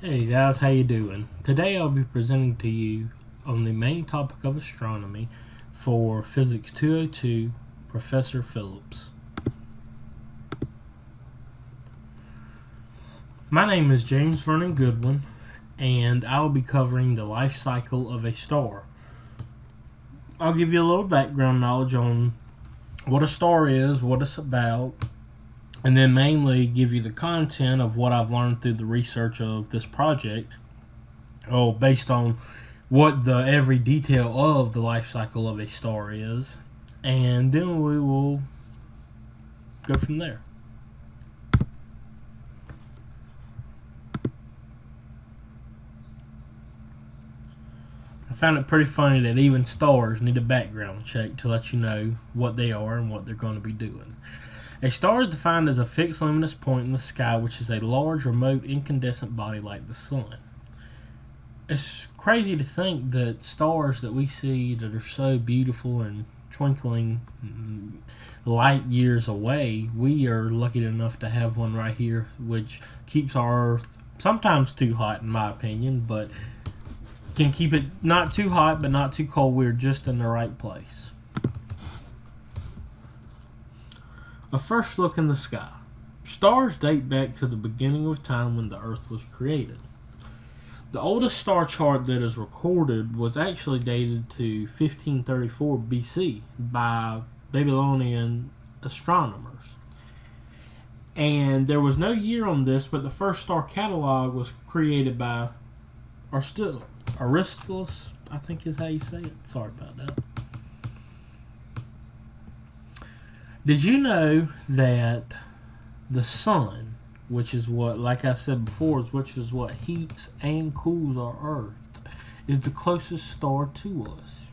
Hey guys, how you doing? Today I'll be presenting to you on the main topic of astronomy for Physics 202, Professor Phillips. My name is James Vernon Goodwin, and I'll be covering the life cycle of a star. I'll give you a little background knowledge on what a star is, what it's about, and then mainly give you the content of what I've learned through the research of this project, based on what the every detail of the life cycle of a star is, and then we will go from there. I found it pretty funny that even stars need a background check to let you know what they are and what they're going to be doing. A star is defined as a fixed luminous point in the sky which is a large remote incandescent body like the sun. It's crazy to think that stars that we see that are so beautiful and twinkling light years away, we are lucky enough to have one right here which keeps our Earth sometimes too hot in my opinion, but can keep it not too hot but not too cold. We're just in the right place. A first look in the sky. Stars date back to the beginning of time when the Earth was created. The oldest star chart that is recorded was actually dated to 1534 BC by Babylonian astronomers. And there was no year on this, but the first star catalog was created by Aristotles, I think is how you say it. Sorry about that. Did you know that the sun, which is what, like I said before, which is what heats and cools our Earth, is the closest star to us?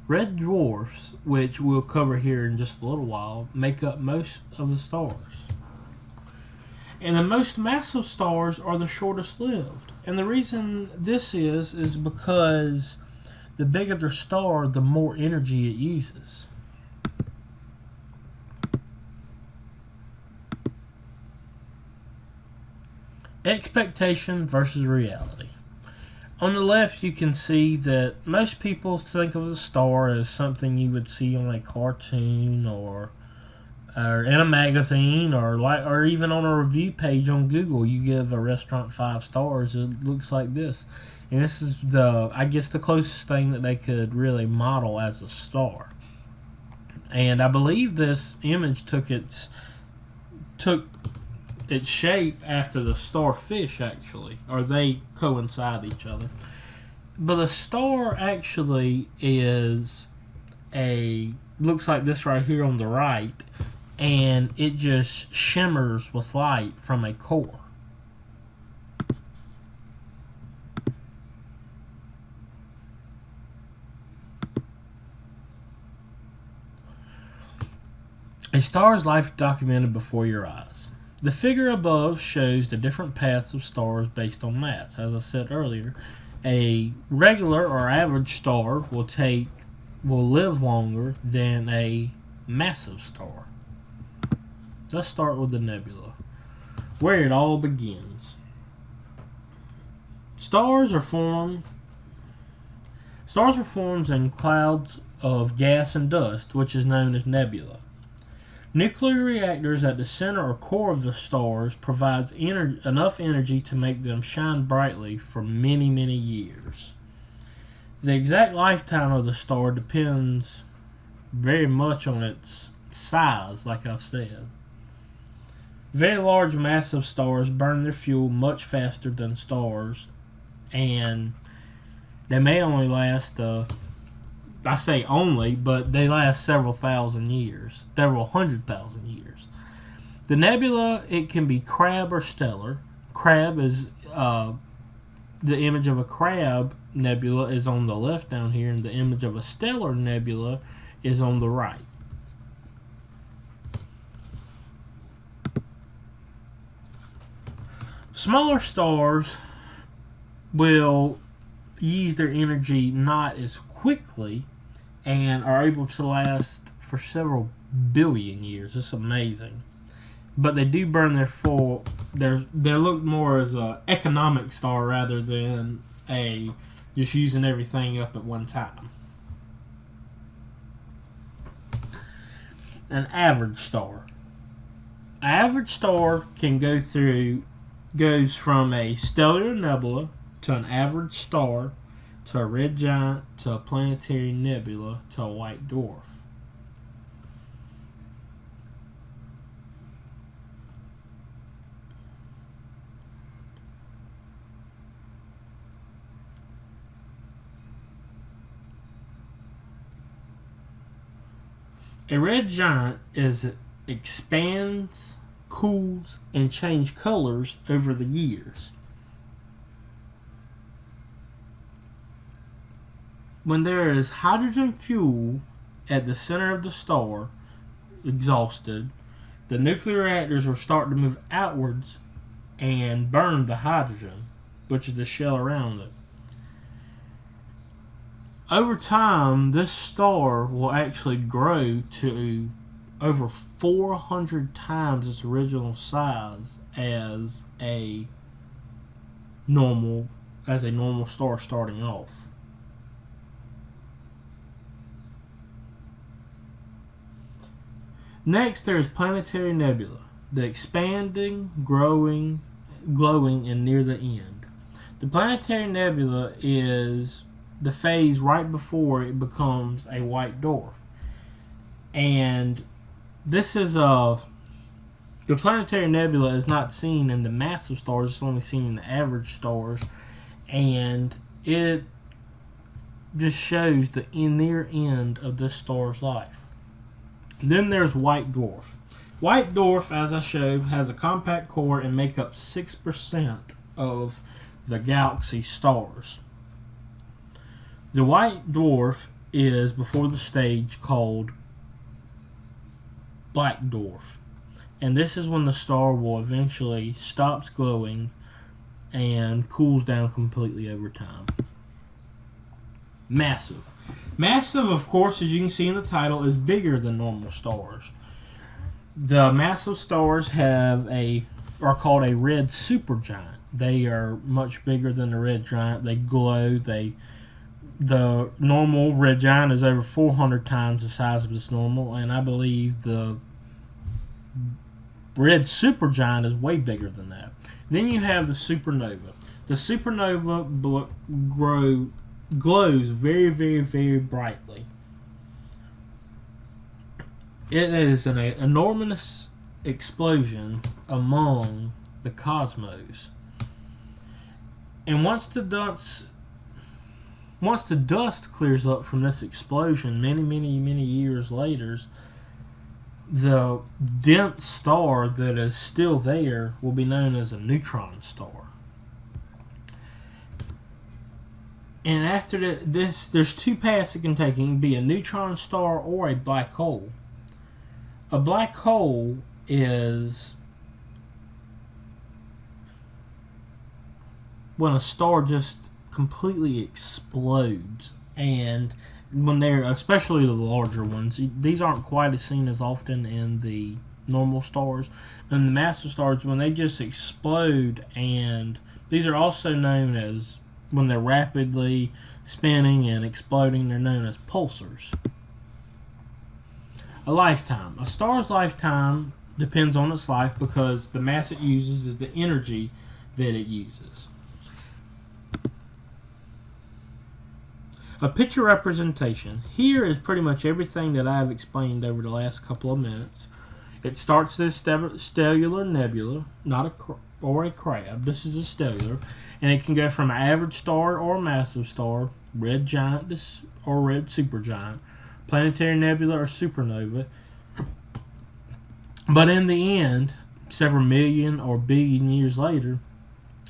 Red dwarfs, which we'll cover here in just a little while, make up most of the stars. And the most massive stars are the shortest lived. And the reason this is because the bigger the star, the more energy it uses. Expectation versus reality. On the left, you can see that most people think of a star as something you would see on a cartoon or in a magazine or even on a review page on Google. You give a restaurant 5 stars, it looks like this. And this is the closest thing that they could really model as a star. And I believe this image took its shape after the starfish, actually, or they coincide each other. But a star actually looks like this right here on the right, and it just shimmers with light from a core. A star's life documented before your eyes. The figure above shows the different paths of stars based on mass. As I said earlier, a regular or average star will live longer than a massive star. Let's start with the nebula, where it all begins. Stars are formed in clouds of gas and dust, which is known as nebula. Nuclear reactors at the center or core of the stars provides enough energy to make them shine brightly for many, many years. The exact lifetime of the star depends very much on its size, like I've said. Very large, massive stars burn their fuel much faster than stars, and they may only last I say only, but they last several hundred thousand years. The nebula, it can be crab or stellar. Crab is the image of a crab nebula is on the left down here, and the image of a stellar nebula is on the right. Smaller stars will use their energy not as quickly and are able to last for several billion years. It's amazing. But they do burn their fuel they're looked more as a economic star rather than a just using everything up at one time. An average star. An average star goes from a stellar nebula to an average star to a red giant to a planetary nebula to a white dwarf. A red giant expands, cools, and changes colors over the years. When there is hydrogen fuel at the center of the star, exhausted, the nuclear reactors will start to move outwards and burn the hydrogen, which is the shell around it. Over time, this star will actually grow to over 400 times its original size as a normal star starting off. Next, there is planetary nebula, the expanding, growing, glowing, and near the end. The planetary nebula is the phase right before it becomes a white dwarf. And this is the planetary nebula is not seen in the massive stars, it's only seen in the average stars, and it just shows the near end of this star's life. Then there's white dwarf. White dwarf, as I showed, has a compact core and make up 6% of the galaxy stars. The white dwarf is before the stage called black dwarf, and this is when the star will eventually stops glowing and cools down completely over time. Massive. Massive, of course, as you can see in the title, is bigger than normal stars. The massive stars are called a red supergiant. They are much bigger than the red giant. They glow. The normal red giant is over 400 times the size of its normal, and I believe the red supergiant is way bigger than that. Then you have the supernova. The supernova glows very, very, very brightly. It is an enormous explosion among the cosmos. And once the dust clears up from this explosion many, many, many years later, the dense star that is still there will be known as a neutron star. And after this, there's two paths it can take. It can be a neutron star or a black hole. A black hole is when a star just completely explodes, and when they're, especially the larger ones, these aren't quite as seen as often in the normal stars, but in the massive stars, when they just explode, and these are also known as, when they're rapidly spinning and exploding, they're known as pulsars. A lifetime. A star's lifetime depends on its life because the mass it uses is the energy that it uses. A picture representation. Here is pretty much everything that I have explained over the last couple of minutes. It starts as stellar nebula, not a crab. This is a stellar, and it can go from an average star or a massive star, red giant or red supergiant, planetary nebula or supernova. But in the end, several million or billion years later,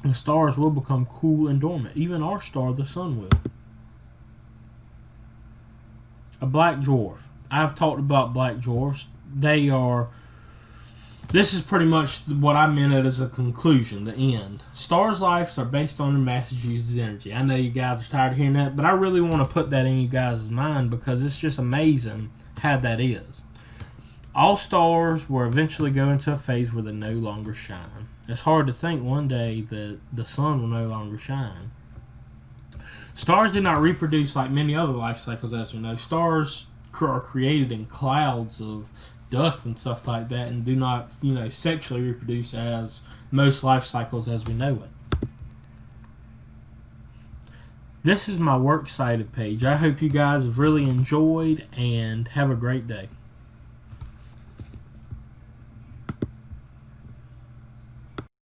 the stars will become cool and dormant. Even our star, the sun, will. A black dwarf. I've talked about black dwarfs. This is pretty much what I meant it as a conclusion, the end. Stars' lives are based on their masses uses energy. I know you guys are tired of hearing that, but I really want to put that in you guys' mind because it's just amazing how that is. All stars will eventually go into a phase where they no longer shine. It's hard to think one day that the sun will no longer shine. Stars do not reproduce like many other life cycles, as we know. Stars are created in clouds of dust and stuff like that, and do not, sexually reproduce as most life cycles as we know it. This is my works cited page. I hope you guys have really enjoyed, and have a great day.